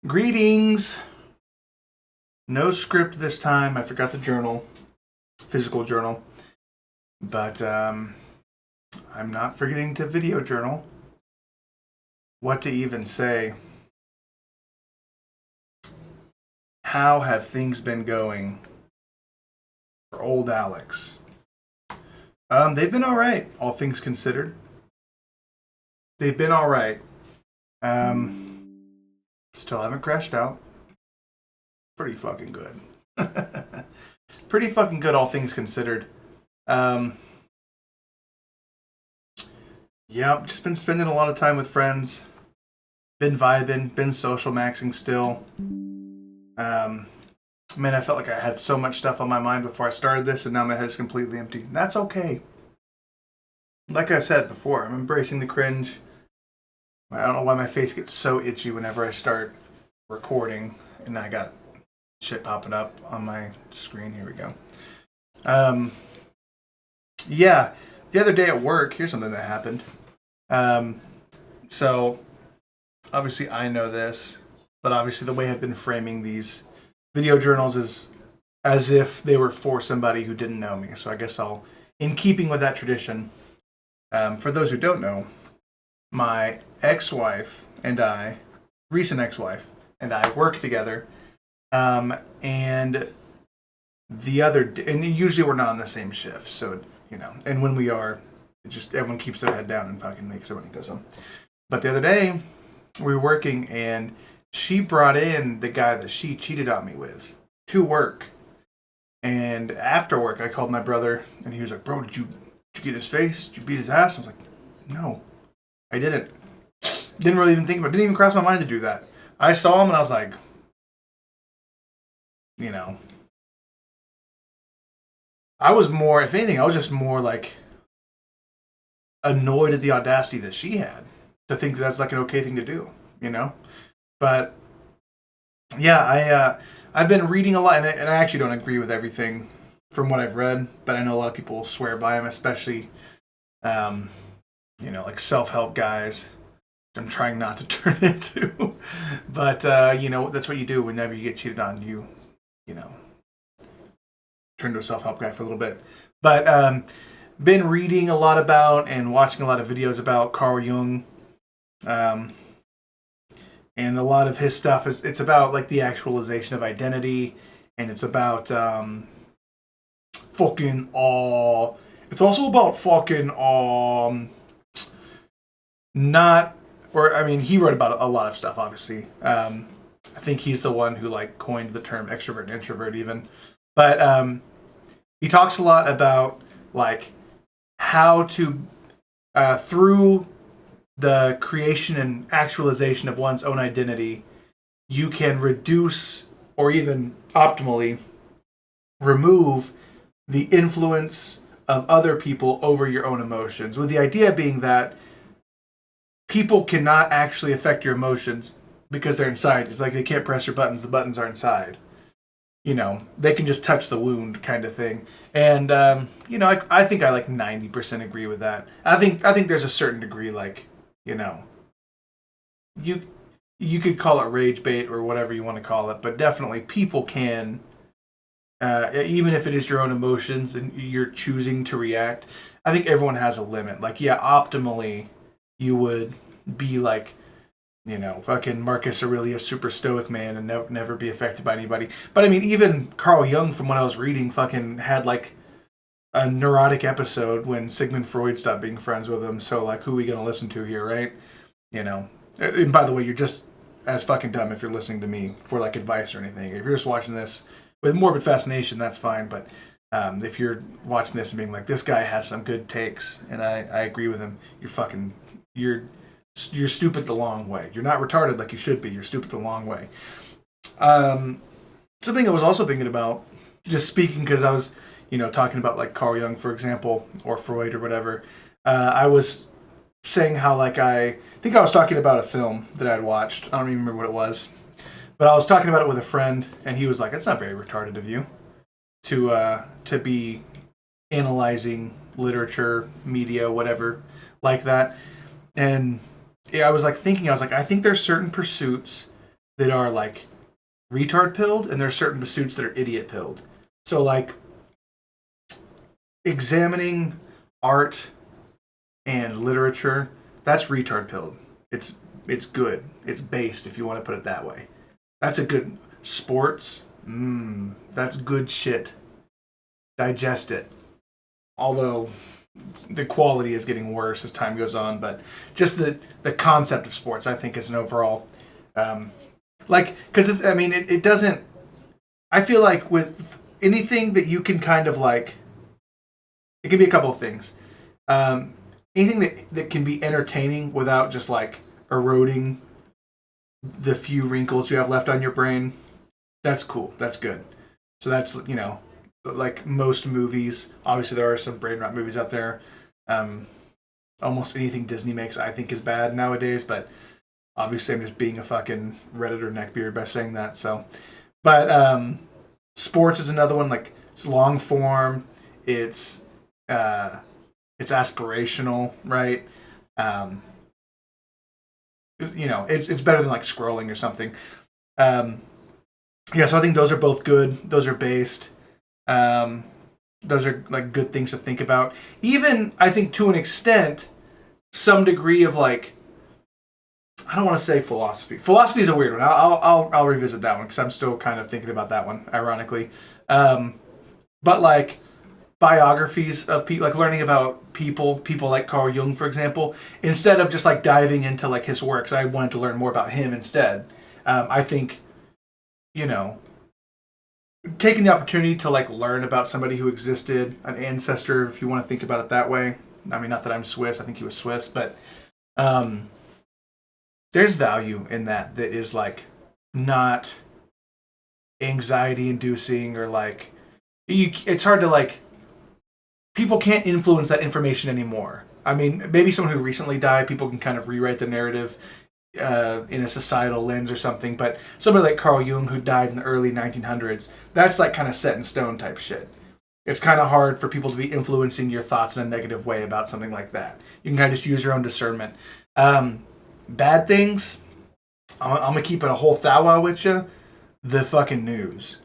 Greetings. No script this time. I forgot the journal, physical journal. But I'm not forgetting to video journal. What to even say? How have things been going for old Alex? They've been all right, all things considered. They've been all right. Still haven't crashed out. Pretty fucking good. Pretty fucking good, all things considered. Um, yeah, just been spending a lot of time with friends. Been vibing, been social maxing still. Man, I felt like I had so much stuff on my mind before I started this, and now my head's completely empty. And that's okay. Like I said before, I'm embracing the cringe. I don't know why my face gets so itchy whenever I start recording, and I got shit popping up on my screen. Here we go. Yeah, the other day at work, here's something that happened. So, obviously I know this, but obviously the way I've been framing these video journals is as if they were for somebody who didn't know me. So I guess I'll, in keeping with that tradition, for those who don't know, my ex-wife and I, recent ex-wife, and I work together. And the other, and usually we're not on the same shift, so, and when we are, it just, everyone keeps their head down and fucking makes everyone goes home. But the other day, we were working, and she brought in the guy that she cheated on me with to work. And after work, I called my brother, and he was like, "Bro, did you get his face? Did you beat his ass?" I was like, "No, I didn't." Didn't really even think about it. Didn't even cross my mind to do that. I saw him, and I was like, I was more, if anything, I was just more like annoyed at the audacity that she had to think that's like an okay thing to do. But yeah, I've been reading a lot, and I actually don't agree with everything from what I've read, but I know a lot of people swear by them, especially like self-help guys. I'm trying not to turn into, but that's what you do whenever you get cheated on. You turn to a self-help guy for a little bit, but been reading a lot about and watching a lot of videos about Carl Jung. And a lot of his stuff it's about like the actualization of identity, and it's about fucking awe. It's also about fucking not, or I mean, he wrote about a lot of stuff. Obviously, I think he's the one who like coined the term extrovert and introvert, even. But he talks a lot about like how to through the creation and actualization of one's own identity, you can reduce or even optimally remove the influence of other people over your own emotions. With the idea being that people cannot actually affect your emotions because they're inside. It's like they can't press your buttons, the buttons are inside. They can just touch the wound kind of thing. And, I think I like 90% agree with that. I think there's a certain degree, like, you you could call it rage bait or whatever you want to call it, but definitely people can, even if it is your own emotions and you're choosing to react. I think everyone has a limit. Like, yeah, optimally, you would be like, fucking Marcus Aurelius, super stoic man, and never be affected by anybody. But I mean, even Carl Jung, from what I was reading, fucking had like a neurotic episode when Sigmund Freud stopped being friends with him. So like, who are we gonna listen to here, right? And by the way, you're just as fucking dumb if you're listening to me for like advice or anything. If you're just watching this with morbid fascination, that's fine. But if you're watching this and being like, this guy has some good takes, and I agree with him, you're stupid the long way. You're not retarded like you should be. You're stupid the long way. Something I was also thinking about, just speaking because I was, talking about like Carl Jung, for example, or Freud or whatever. I was saying how like I think I was talking about a film that I'd watched. I don't even remember what it was, but I was talking about it with a friend, and he was like, "It's not very retarded of you to be analyzing literature, media, whatever like that." And yeah, I was like, I think there's certain pursuits that are like retard pilled, and there's certain pursuits that are idiot pilled. So like examining art and literature, that's retard pilled. It's good. It's based, if you want to put it that way. That's a good sports. That's good shit. Digest it. Although the quality is getting worse as time goes on, but just the concept of sports, I think, is an overall like, because I mean it doesn't. I feel like with anything that you can kind of like, it can be a couple of things. Um, Anything that can be entertaining without just like eroding the few wrinkles you have left on your brain, that's cool. That's good. So that's, like most movies. Obviously, there are some brain rot movies out there. Um, Almost anything Disney makes, I think, is bad nowadays. But obviously, I'm just being a fucking Redditor neckbeard by saying that. So, but sports is another one. Like, it's long form. Uh, it's aspirational, right? Um, it's better than like scrolling or something. Um, yeah, so I think those are both good. Those are based. Um, those are like good things to think about. Even I think to an extent, some degree of like, I don't want to say philosophy. Philosophy is a weird one. I'll revisit that one because I'm still kind of thinking about that one, ironically. But like biographies of people, like learning about people like Carl Jung, for example, instead of just like diving into like his works, I wanted to learn more about him instead. I think, you know, taking the opportunity to like learn about somebody who existed, an ancestor, if you want to think about it that way. I mean, not that I'm Swiss. I think he was Swiss, but um, there's value in that is like not anxiety inducing or like it's hard to like people can't influence that information anymore. I mean, maybe someone who recently died, people can kind of rewrite the narrative in a societal lens or something. But somebody like Carl Jung, who died in the early 1900s, that's like kind of set in stone type shit. It's kind of hard for people to be influencing your thoughts in a negative way about something like that. You can kind of just use your own discernment. Bad things, I'm gonna keep it a whole thou wow with you. The fucking news.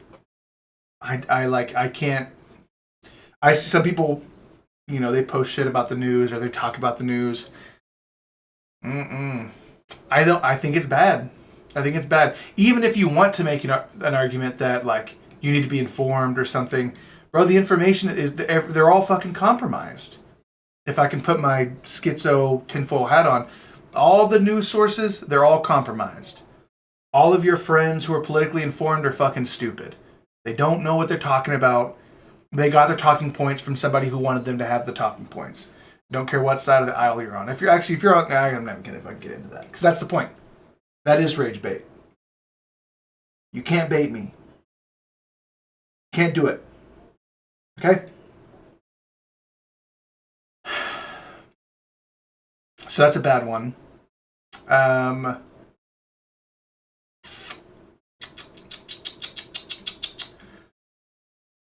I can't. I see some people, they post shit about the news or they talk about the news. Mm-mm. I don't. I think it's bad. I think it's bad. Even if you want to make an argument that like you need to be informed or something, bro, the information is they're all fucking compromised. If I can put my schizo tinfoil hat on, all the news sources, they're all compromised. All of your friends who are politically informed are fucking stupid. They don't know what they're talking about. They got their talking points from somebody who wanted them to have the talking points. Don't care what side of the aisle you're on. If you're on, I'm not kidding if I can get into that because that's the point. That is rage bait. You can't bait me. Can't do it. Okay. So that's a bad one.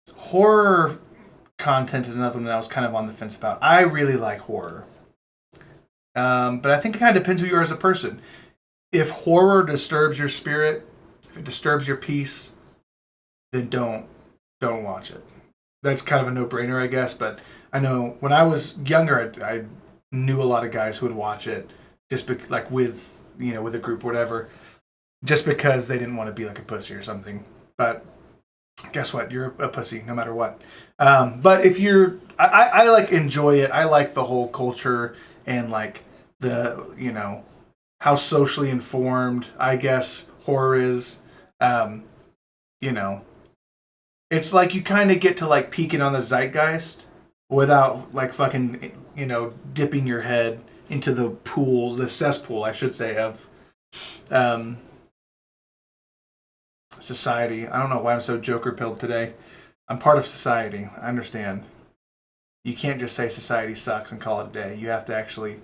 Horror content is another one that I was kind of on the fence about. I really like horror. But I think it kind of depends who you are as a person. If horror disturbs your spirit, if it disturbs your peace, then don't watch it. That's kind of a no-brainer, I guess. But I know when I was younger, I knew a lot of guys who would watch it just like with with a group or whatever, just because they didn't want to be like a pussy or something. But guess what? You're a pussy no matter what. But if I like enjoy it. I like the whole culture and like the how socially informed I guess horror is. Um, you know, it's like you kind of get to like peek in on the zeitgeist without like fucking dipping your head into the cesspool, I should say, of um, society. I don't know why I'm so joker pilled today. I'm part of society. I understand. You can't just say society sucks and call it a day. You have to actually,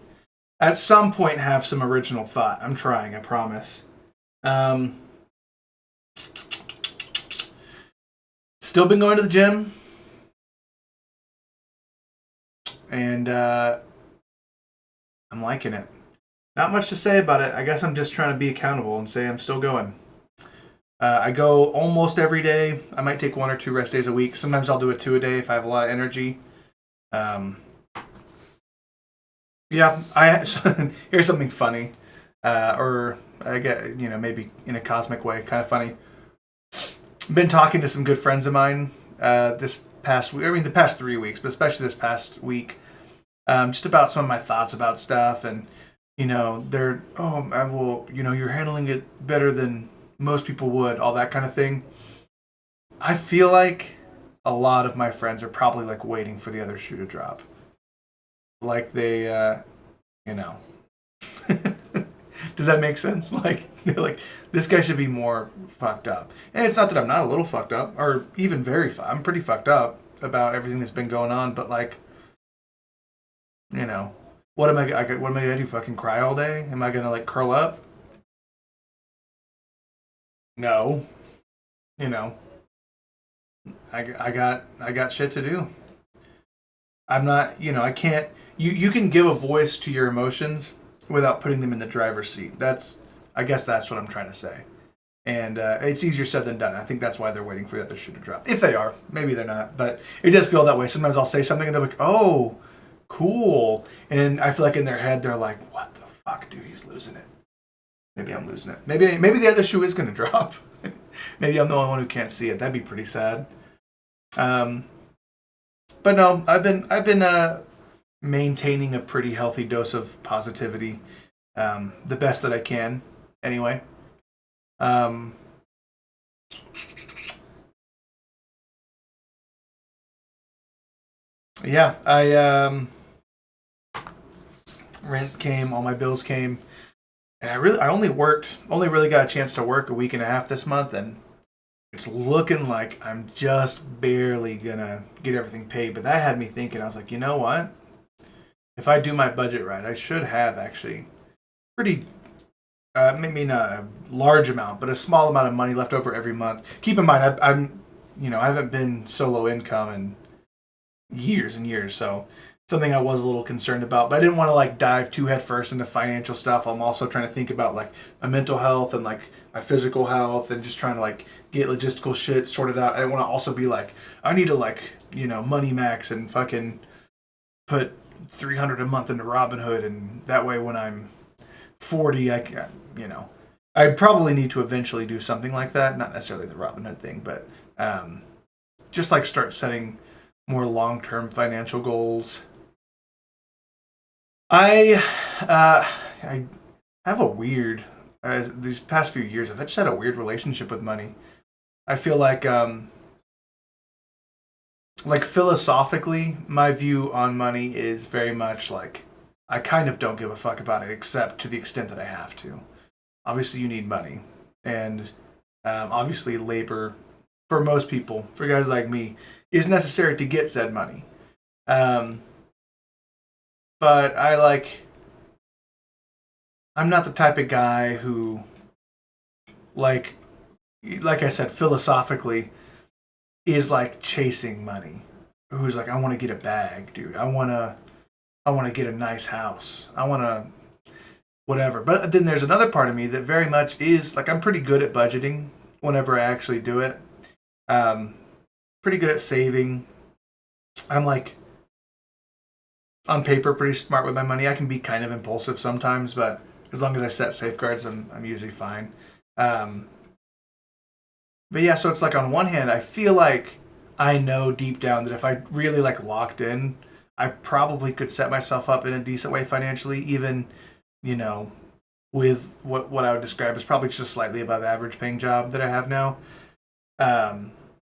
at some point, have some original thought. I'm trying. I promise. Still been going to the gym, and I'm liking it. Not much to say about it. I guess I'm just trying to be accountable and say I'm still going. I go almost every day. I might take 1 or 2 rest days a week. Sometimes I'll do a 2 a day if I have a lot of energy. Um, yeah, here's something funny, or I get maybe in a cosmic way, kind of funny. Been talking to some good friends of mine this past week. I mean, the past 3 weeks, but especially this past week, just about some of my thoughts about stuff, and they're well, you're handling it better than most people would, all that kind of thing. I feel like a lot of my friends are probably like waiting for the other shoe to drop, like they, you know. Does that make sense? Like they're like, this guy should be more fucked up. And it's not that I'm not a little fucked up, or even I'm pretty fucked up about everything that's been going on. But like, you know, what am I gonna do? Fucking cry all day? Am I gonna like curl up? No. You know, I got shit to do. I'm not. I can't. You can give a voice to your emotions without putting them in the driver's seat. I guess that's what I'm trying to say. And it's easier said than done. I think that's why they're waiting for the other shoe to drop. If they are, maybe they're not, but it does feel that way. Sometimes I'll say something and they're like, "Oh, cool," and then I feel like in their head they're like, "What the fuck, dude? He's losing it. Maybe I'm losing it. Maybe the other shoe is gonna drop. Maybe I'm the only one who can't see it. That'd be pretty sad." Um, but no, I've been maintaining a pretty healthy dose of positivity, the best that I can, anyway. Um, yeah, rent came, all my bills came, and I only really got a chance to work a week and a half this month, and it's looking like I'm just barely gonna get everything paid. But that had me thinking. I was like, you know what? If I do my budget right, I should have actually pretty maybe not a large amount, but a small amount of money left over every month. Keep in mind, I haven't been solo income in years and years, so something I was a little concerned about. But I didn't want to like dive too headfirst into financial stuff. I'm also trying to think about like my mental health and like my physical health, and just trying to like get logistical shit sorted out. I didn't want to also be like, I need to like money max and fucking put 300 a month into Robinhood, and that way when I'm 40, I can, I probably need to eventually do something like that. Not necessarily the Robinhood thing, but just like start setting more long term financial goals. I I have a weird these past few years. I've just had a weird relationship with money. I feel like philosophically, my view on money is very much like I kind of don't give a fuck about it, except to the extent that I have to. Obviously, you need money, and obviously, labor for most people, for guys like me, is necessary to get said money. Um, but I'm not the type of guy who like like I said, philosophically, is like chasing money. Who's like, I want to get a bag, dude. I want to get a nice house. I want to whatever. But then there's another part of me that very much is like, I'm pretty good at budgeting whenever I actually do it. Um, Pretty good at saving. I'm like on paper pretty smart with my money. I can be kind of impulsive sometimes, but as long as I set safeguards, I'm usually fine. Um, but yeah, so it's like on one hand, I feel like I know deep down that if I really like locked in, I probably could set myself up in a decent way financially, even you know with what I would describe as probably just a slightly above average paying job that I have now, um,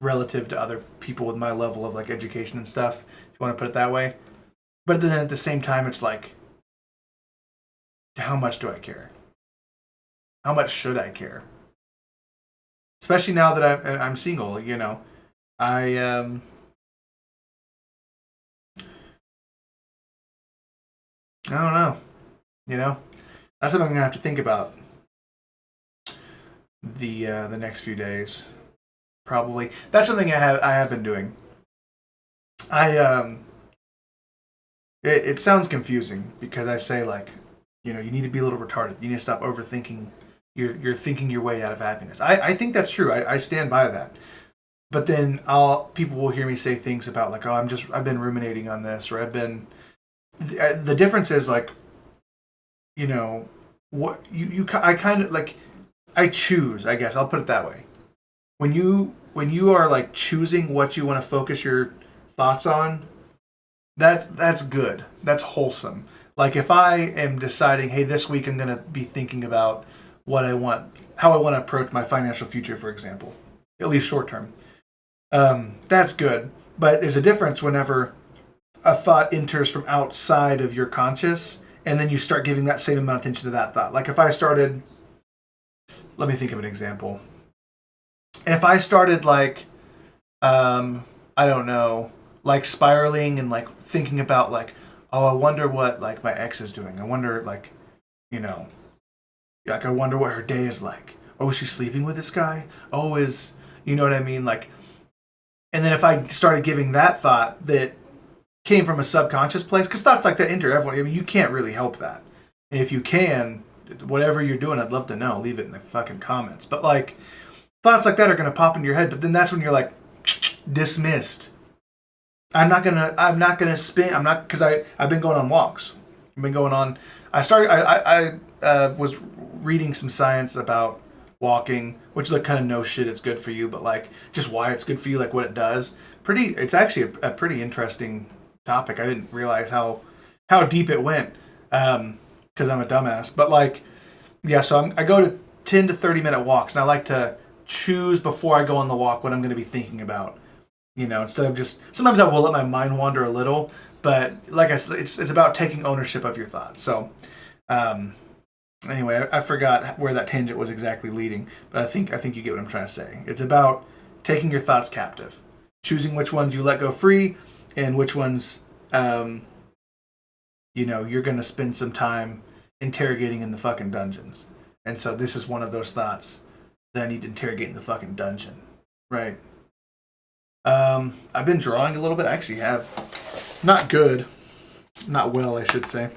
relative to other people with my level of like education and stuff. If you want to put it that way, but then at the same time, it's like, how much do I care? How much should I care? Especially now that I'm single. I I don't know. You know, that's something I'm gonna have to think about the next few days. Probably that's something I have been doing. I it sounds confusing because I say like, you need to be a little retarded. You need to stop overthinking, you're thinking your way out of happiness. I think that's true. I stand by that. But then people will hear me say things about like, oh, I've been ruminating on this, or I've been. The difference is like, what I kind of like. I choose. I guess I'll put it that way. When you are like choosing what you want to focus your thoughts on, that's good. That's wholesome. Like if I am deciding, hey, this week I'm gonna be thinking about what I want, how I want to approach my financial future, for example, at least short term. That's good. But there's a difference whenever a thought enters from outside of your conscious, and then you start giving that same amount of attention to that thought. Like if I started, let me think of an example. If I started like, I don't know, like spiraling and like thinking about like, oh, I wonder what like my ex is doing. I wonder like, you know, like I wonder what her day is like. Oh, is she sleeping with this guy? Oh, you know what I mean? Like, and then if I started giving that thought that came from a subconscious place, because thoughts like that enter everyone. I mean, you can't really help that. And if you can, whatever you're doing, I'd love to know. Leave it in the fucking comments. But like, thoughts like that are gonna pop into your head. But then that's when you're like, dismissed. I'm not gonna spin. I'm not, because I've been going on walks. I've been going on. I was reading some science about walking, which is like kind of no shit. It's good for you, but like just why it's good for you, like what it does. It's actually a pretty interesting topic. I didn't realize how deep it went, because I'm a dumbass. But like, yeah. So I go to 10 to 30 minute walks, and I like to choose before I go on the walk what I'm going to be thinking about. Instead of just, sometimes I will let my mind wander a little, but like I said, it's about taking ownership of your thoughts. So, anyway, I forgot where that tangent was exactly leading, but I think you get what I'm trying to say. It's about taking your thoughts captive, choosing which ones you let go free, and which ones, you're going to spend some time interrogating in the fucking dungeons. And so this is one of those thoughts that I need to interrogate in the fucking dungeon, right? I've been drawing a little bit. I actually have. Not good. Not well, I should say.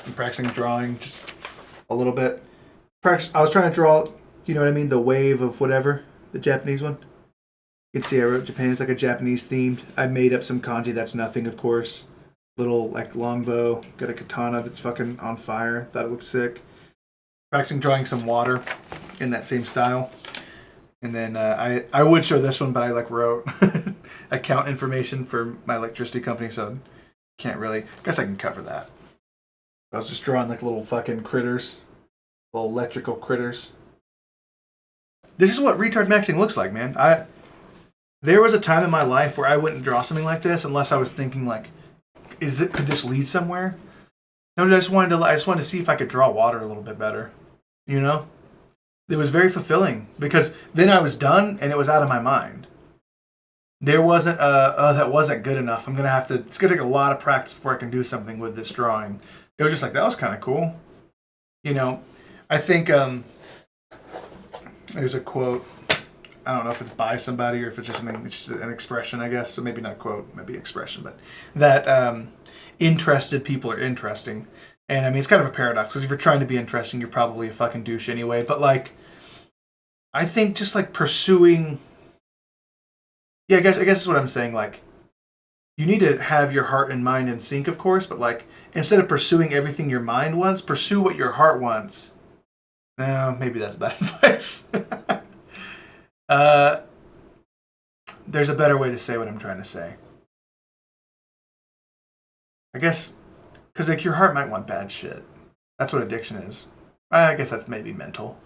I'm practicing drawing just a little bit. I was trying to draw, you know what I mean? The wave of whatever. The Japanese one. You can see I wrote Japan. It's like a Japanese themed. I made up some kanji. That's nothing, of course. Little, like, longbow. Got a katana that's fucking on fire. Thought it looked sick. Practicing drawing some water in that same style. And then I would show this one, but I like wrote account information for my electricity company, so can't really. I guess I can cover that. I was just drawing like little fucking critters, little electrical critters. This is what retard maxing looks like, man. There was a time in my life where I wouldn't draw something like this unless I was thinking like, could this lead somewhere? No, I just wanted to see if I could draw water a little bit better, It was very fulfilling because then I was done and it was out of my mind. There wasn't that wasn't good enough. It's going to take a lot of practice before I can do something with this drawing. It was just like, that was kind of cool. I think there's a quote. I don't know if it's by somebody or if it's just an expression, I guess. So maybe not a quote, maybe an expression, but that interested people are interesting. And I mean, it's kind of a paradox because if you're trying to be interesting, you're probably a fucking douche anyway. But like, I think just like pursuing, yeah, I guess that's what I'm saying. Like, you need to have your heart and mind in sync, of course. But like, instead of pursuing everything your mind wants, pursue what your heart wants. No, maybe that's bad advice. There's a better way to say what I'm trying to say. I guess, because like your heart might want bad shit. That's what addiction is. I guess that's maybe mental.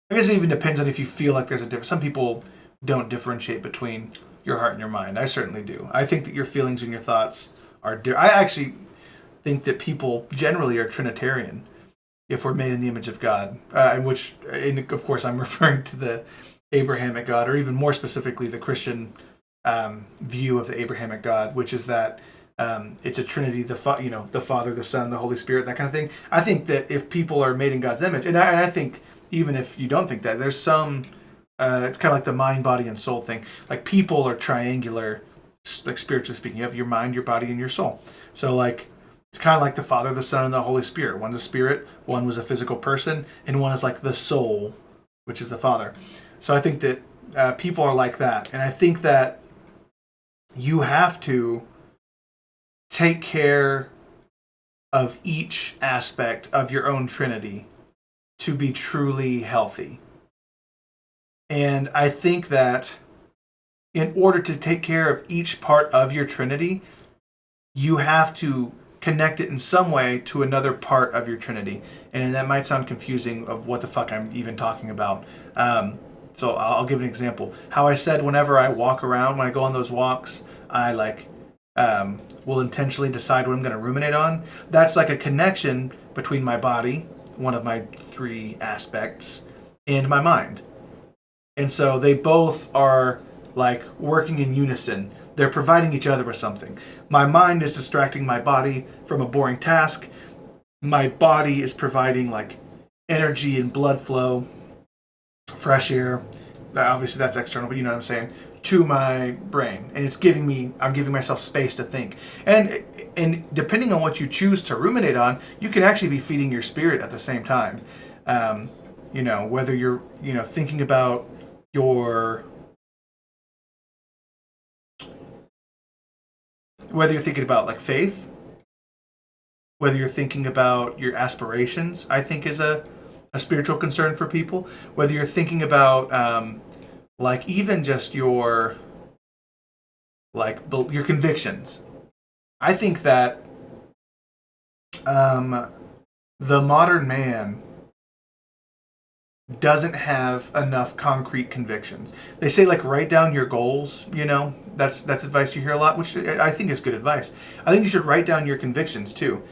I guess it even depends on if you feel like there's a difference. Some people don't differentiate between your heart and your mind. I certainly do. I think that your feelings and your thoughts are I actually think that people generally are Trinitarian if we're made in the image of God, which, of course, I'm referring to the Abrahamic God, or even more specifically, the Christian view of the Abrahamic God, which is that it's a Trinity, the Father, the Son, the Holy Spirit, that kind of thing. I think that if people are made in God's image, and I think even if you don't think that, there's some, it's kind of like the mind, body, and soul thing. Like people are triangular, like spiritually speaking. You have your mind, your body, and your soul. So like It's kind of like the Father, the Son, and the Holy Spirit. One's a spirit, one was a physical person, and one is like the soul, which is the Father. So I think that people are like that. And I think that you have to take care of each aspect of your own Trinity to be truly healthy. And I think that in order to take care of each part of your Trinity, you have to connect it in some way to another part of your Trinity. And that might sound confusing of what the fuck I'm even talking about. So I'll give an example. How I said whenever I walk around, when I go on those walks, I will intentionally decide what I'm going to ruminate on. That's like a connection between my body, one of my 3 aspects, and my mind. And so they both are like working in unison. They're providing each other with something. My mind is distracting my body from a boring task. My body is providing like energy and blood flow, fresh air. Obviously that's external, but you know what I'm saying, to my brain. And I'm giving myself space to think. And depending on what you choose to ruminate on, you can actually be feeding your spirit at the same time. Whether you're, thinking about whether you're thinking about like faith, whether you're thinking about your aspirations, I think is a spiritual concern for people. Whether you're thinking about like even just your convictions. I think that the modern man doesn't have enough concrete convictions. They say like write down your goals, that's advice you hear a lot, which I think is good advice. I think you should write down your convictions too.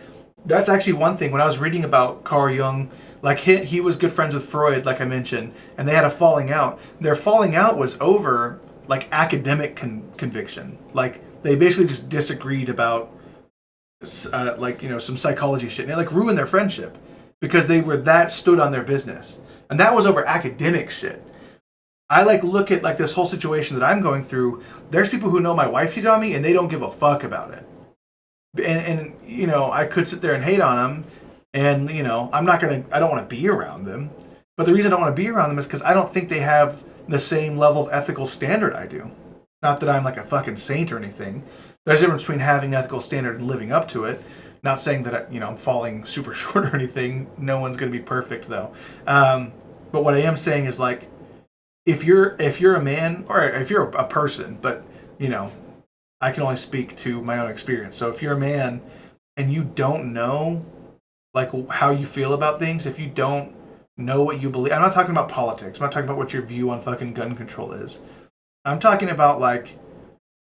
That's actually one thing. When I was reading about Carl Jung, like he was good friends with Freud, like I mentioned, and they had a falling out. Their falling out was over like academic conviction. Like they basically just disagreed about some psychology shit, and it like ruined their friendship because they were that stood on their business. And that was over academic shit. I look at like this whole situation that I'm going through. There's people who know my wife cheated on me and they don't give a fuck about it. And I could sit there and hate on them, and I don't want to be around them. But the reason I don't want to be around them is because I don't think they have the same level of ethical standard I do. Not that I'm like a fucking saint or anything. There's a difference between having an ethical standard and living up to it. Not saying that I'm falling super short or anything. No one's going to be perfect though. But what I am saying is like, if you're a man or if you're a person, but I can only speak to my own experience. So if you're a man and you don't know like how you feel about things, if you don't know what you believe, I'm not talking about politics. I'm not talking about what your view on fucking gun control is. I'm talking about like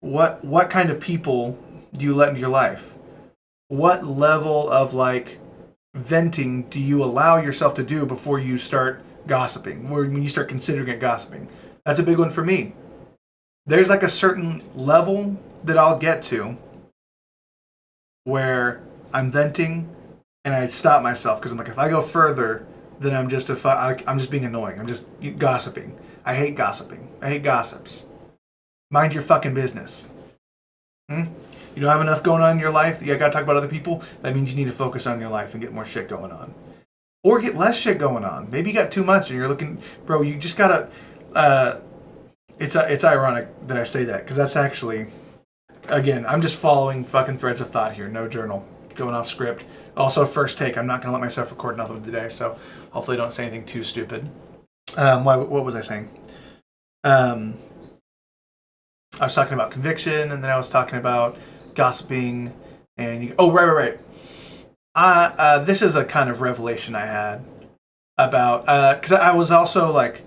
what kind of people do you let into your life? What level of like venting do you allow yourself to do before you start gossiping? When you start considering it gossiping? That's a big one for me. There's like a certain level that I'll get to where I'm venting and I stop myself because I'm like, if I go further, then I'm just being annoying. I'm just gossiping. I hate gossiping. I hate gossips. Mind your fucking business. You don't have enough going on in your life that you gotta talk about other people? That means you need to focus on your life and get more shit going on. Or get less shit going on. Maybe you got too much and you're looking... Bro, you just gotta... It's ironic that I say that, because that's actually... Again, I'm just following fucking threads of thought here. No journal. Going off script. Also, first take. I'm not gonna let myself record nothing today, so hopefully I don't say anything too stupid. What was I saying? I was talking about conviction, and then I was talking about gossiping, and right. This is a kind of revelation I had about, because I was also like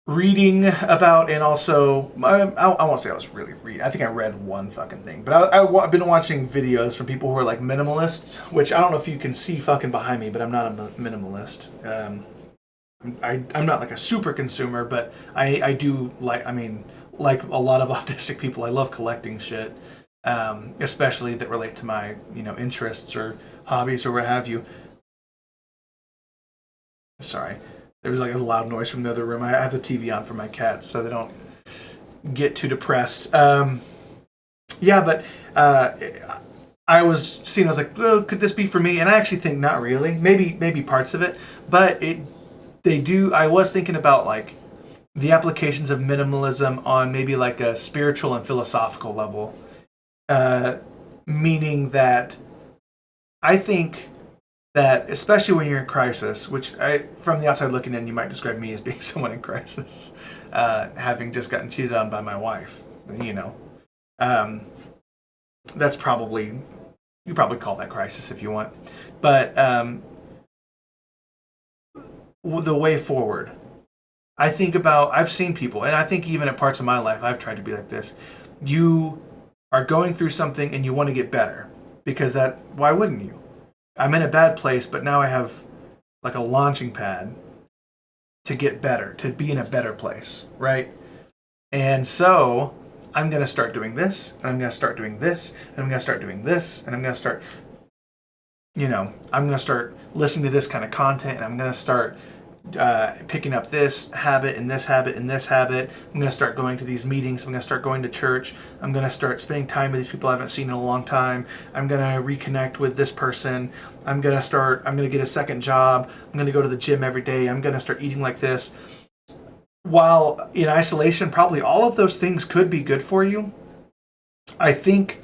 reading about, and also I won't say I was really reading. I think I read one fucking thing, but I've been watching videos from people who are like minimalists, which I don't know if you can see fucking behind me, but I'm not a minimalist. I'm not like a super consumer, but I do like a lot of autistic people, I love collecting shit, especially that relate to my interests or hobbies or what have you. Sorry, there was like a loud noise from the other room. I have the TV on for my cats so they don't get too depressed. But I was seeing, I was like, oh, could this be for me? And I actually think not really. Maybe parts of it, but they do. I was thinking about like the applications of minimalism on maybe like a spiritual and philosophical level, uh, meaning that I think that especially when you're in crisis, which from the outside looking in, you might describe me as being someone in crisis, having just gotten cheated on by my wife. You know, um, that's probably you probably call that crisis if you want, but the way forward. I think about I've seen people, and I think even at parts of my life, I've tried to be like this. You are going through something and you want to get better because that why wouldn't you? I'm in a bad place, but now I have like a launching pad to get better, to be in a better place, right? And so I'm going to start doing this, and I'm going to start doing this, and I'm going to start doing this, and I'm going to start, I'm going to start listening to this kind of content, and I'm going to start picking up this habit and this habit and this habit. I'm going to start going to these meetings. I'm going to start going to church. I'm going to start spending time with these people I haven't seen in a long time. I'm going to reconnect with this person. I'm going to get a second job. I'm going to go to the gym every day. I'm going to start eating like this. While in isolation, probably all of those things could be good for you. I think,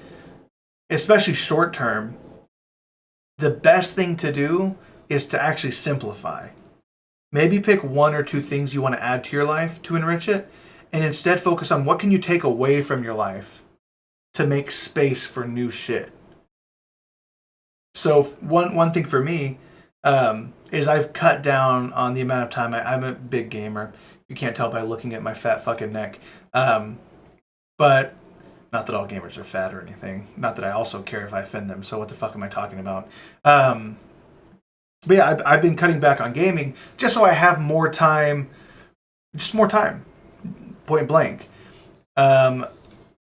especially short term, the best thing to do is to actually simplify. Maybe pick one or two things you want to add to your life to enrich it, and instead focus on what can you take away from your life to make space for new shit. So one thing for me is I've cut down on the amount of time. I'm a big gamer. You can't tell by looking at my fat fucking neck. But not that all gamers are fat or anything. Not that I also care if I offend them. So what the fuck am I talking about? But yeah, I've been cutting back on gaming just so I have more time, just more time, point blank. I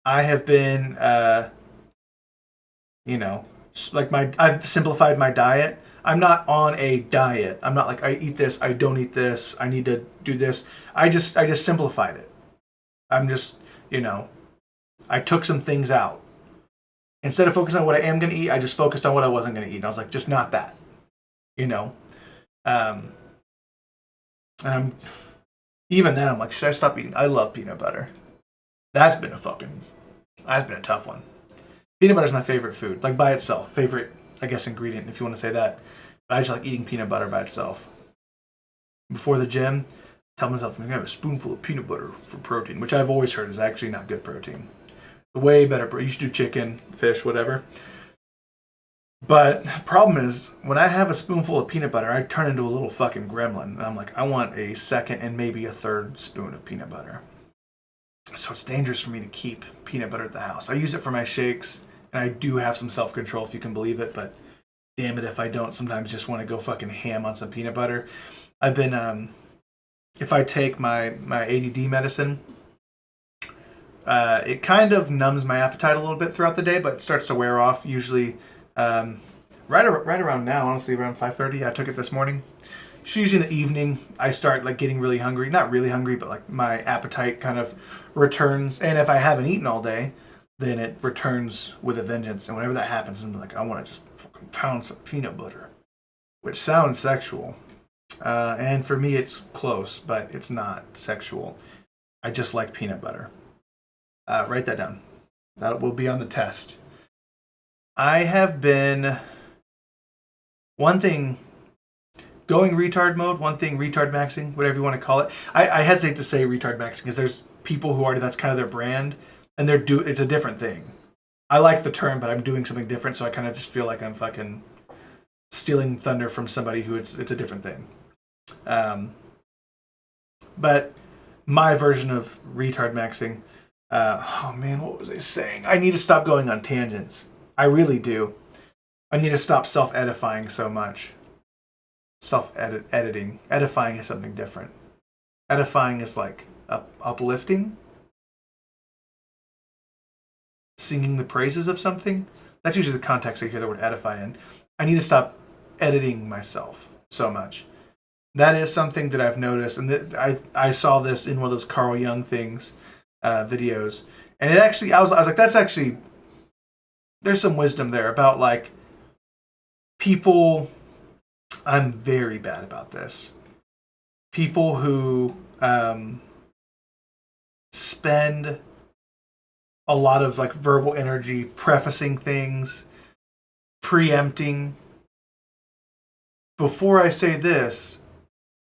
have been, I've simplified my diet. I'm not on a diet. I'm not like I eat this, I don't eat this, I need to do this. I just simplified it. I'm just, I took some things out. Instead of focusing on what I am going to eat, I just focused on what I wasn't going to eat. And I was like, just not that. And even then I'm like, should I stop eating? I love peanut butter. That's been a tough one. Peanut butter is my favorite food, like by itself. Favorite, I guess, ingredient, if you want to say that. But I just like eating peanut butter by itself. Before the gym, tell myself I'm gonna have a spoonful of peanut butter for protein, which I've always heard is actually not good protein. Way better. You should do chicken, fish, whatever. But the problem is, when I have a spoonful of peanut butter, I turn into a little fucking gremlin. And I'm like, I want a second and maybe a third spoon of peanut butter. So it's dangerous for me to keep peanut butter at the house. I use it for my shakes, and I do have some self-control, if you can believe it, but damn it if I don't sometimes just want to go fucking ham on some peanut butter. I've been, if I take my ADD medicine, it kind of numbs my appetite a little bit throughout the day, but it starts to wear off usually right around now, honestly, around 5:30. I took it this morning. So usually in the evening, I start like getting really hungry. Not really hungry, but like my appetite kind of returns. And if I haven't eaten all day, then it returns with a vengeance. And whenever that happens, I'm like, I want to just fucking pound some peanut butter, which sounds sexual. And for me, it's close, but it's not sexual. I just like peanut butter. Write that down. That will be on the test. I have been one thing going retard mode, one thing retard maxing, whatever you want to call it. I hesitate to say retard maxing because there's people who are that's kind of their brand, and it's a different thing. I like the term, but I'm doing something different, so I kind of just feel like I'm fucking stealing thunder from somebody who it's a different thing. But my version of retard maxing. Oh man, what was I saying? I need to stop going on tangents. I really do. I need to stop self-edifying so much. Self-editing. Edifying is something different. Edifying is like uplifting. Singing the praises of something. That's usually the context I hear the word edify in. I need to stop editing myself so much. That is something that I've noticed, and I saw this in one of those Carl Jung things, videos, and it actually I was like, that's actually some wisdom there about like people. I'm very bad about this. People who spend a lot of like verbal energy prefacing things, preempting. Before I say this,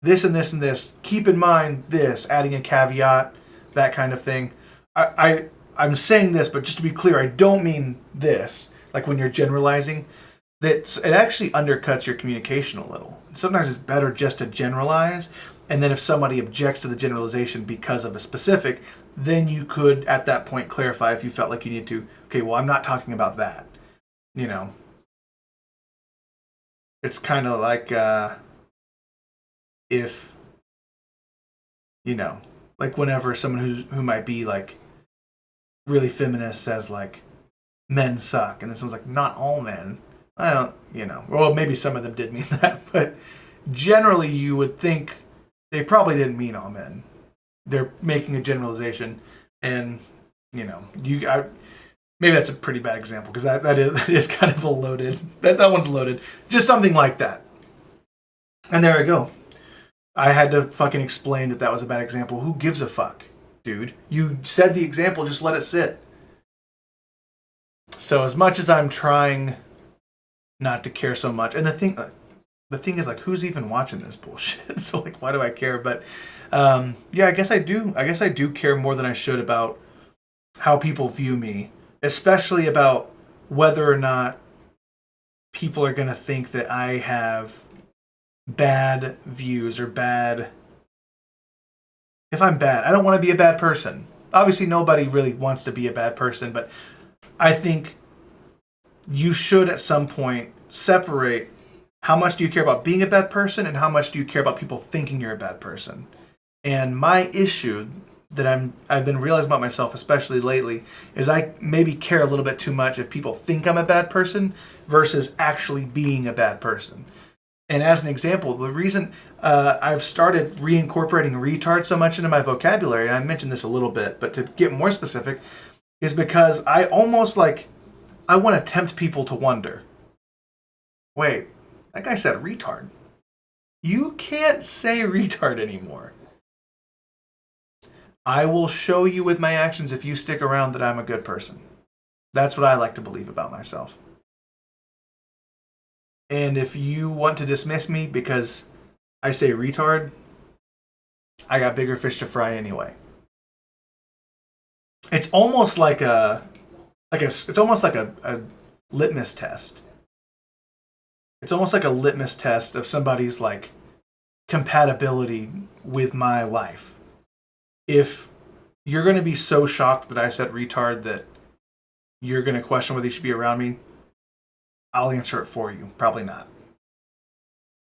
and this and this, keep in mind this, adding a caveat, that kind of thing. I'm saying this, but just to be clear, I don't mean this. Like when you're generalizing, that it actually undercuts your communication a little. Sometimes it's better just to generalize, and then if somebody objects to the generalization because of a specific, then you could at that point clarify if you felt like you need to. Okay, well, I'm not talking about that. You know, it's kind of like if like whenever someone who might be like really feminist says like men suck, and then someone's like, not all men. I don't, well, maybe some of them did mean that, but generally you would think they probably didn't mean all men. They're making a generalization, and maybe that's a pretty bad example because that is kind of a loaded. That one's loaded. Just something like that. And there I go. I had to fucking explain that was a bad example. Who gives a fuck, dude? You said the example, just let it sit. So as much as I'm trying not to care so much, and the thing is like, who's even watching this bullshit? So like, why do I care? But yeah, I guess I do care more than I should about how people view me, especially about whether or not people are going to think that I have bad views or bad. If I'm bad, I don't want to be a bad person. Obviously, nobody really wants to be a bad person, but I think you should at some point separate how much do you care about being a bad person and how much do you care about people thinking you're a bad person. And my issue that I've been realizing about myself, especially lately, is I maybe care a little bit too much if people think I'm a bad person versus actually being a bad person. And as an example, the reason I've started reincorporating retard so much into my vocabulary, and I mentioned this a little bit, but to get more specific, is because I almost like, I want to tempt people to wonder, wait, that guy said retard. You can't say retard anymore. I will show you with my actions if you stick around that I'm a good person. That's what I like to believe about myself. And if you want to dismiss me because I say retard, I got bigger fish to fry anyway. It's almost like a litmus test. It's almost like a litmus test of somebody's like compatibility with my life. If you're going to be so shocked that I said retard that you're going to question whether you should be around me, I'll answer it for you. Probably not.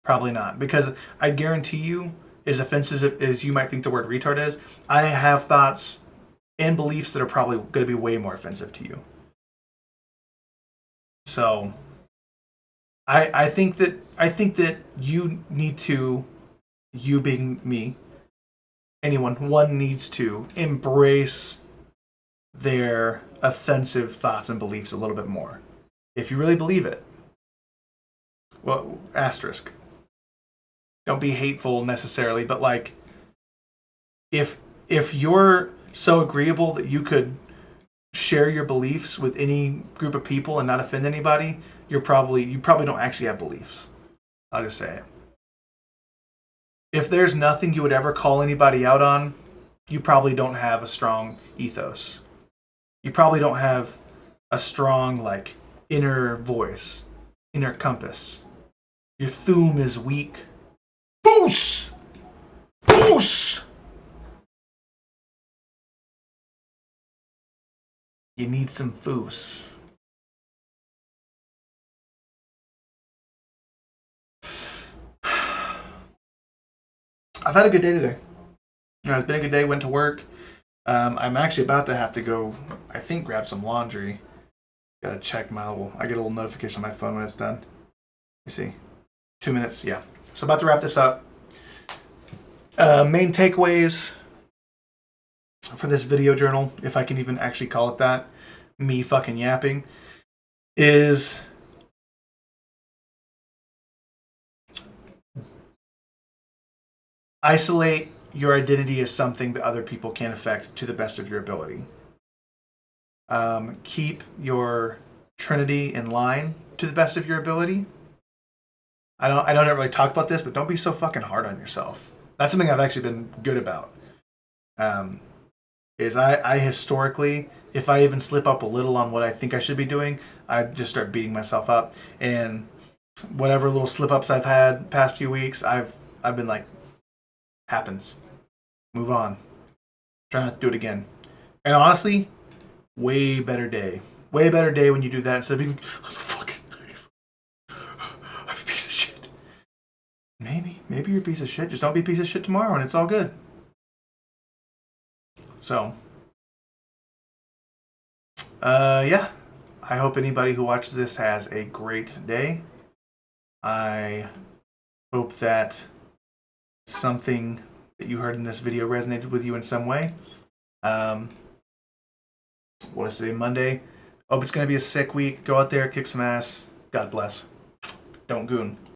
Probably not. Because I guarantee you, as offensive as you might think the word retard is, I have thoughts and beliefs that are probably going to be way more offensive to you. So, I think that you need to, you being me, one needs to embrace their offensive thoughts and beliefs a little bit more. If you really believe it. Well, asterisk. Don't be hateful necessarily, but like, if you're so agreeable that you could share your beliefs with any group of people and not offend anybody, you probably don't actually have beliefs. I'll just say it. If there's nothing you would ever call anybody out on, you probably don't have a strong ethos. You probably don't have a strong like inner voice, inner compass. Your thum is weak. Boos! Boos! You need some foos. I've had a good day today. It's been a good day. Went to work. I'm actually about to have to go, I think, grab some laundry. Gotta check I get a little notification on my phone when it's done. Let me see. 2 minutes, yeah. So about to wrap this up. Main takeaways for this video journal, if I can even actually call it that. Me fucking yapping. is isolate your identity as something that other people can affect to the best of your ability. Keep your trinity in line to the best of your ability. I don't really talk about this, but don't be so fucking hard on yourself. That's something I've actually been good about. Um, is I historically, if I even slip up a little on what I think I should be doing, I just start beating myself up. And whatever little slip ups I've had past few weeks, I've been like, happens. Move on. Try not to do it again. And honestly, way better day. Way better day when you do that instead of being, I'm a fucking, I'm a piece of shit. Maybe you're a piece of shit. Just don't be a piece of shit tomorrow and it's all good. So, yeah. I hope anybody who watches this has a great day. I hope that something that you heard in this video resonated with you in some way. What is today? Monday. Hope it's going to be a sick week. Go out there, kick some ass. God bless. Don't goon.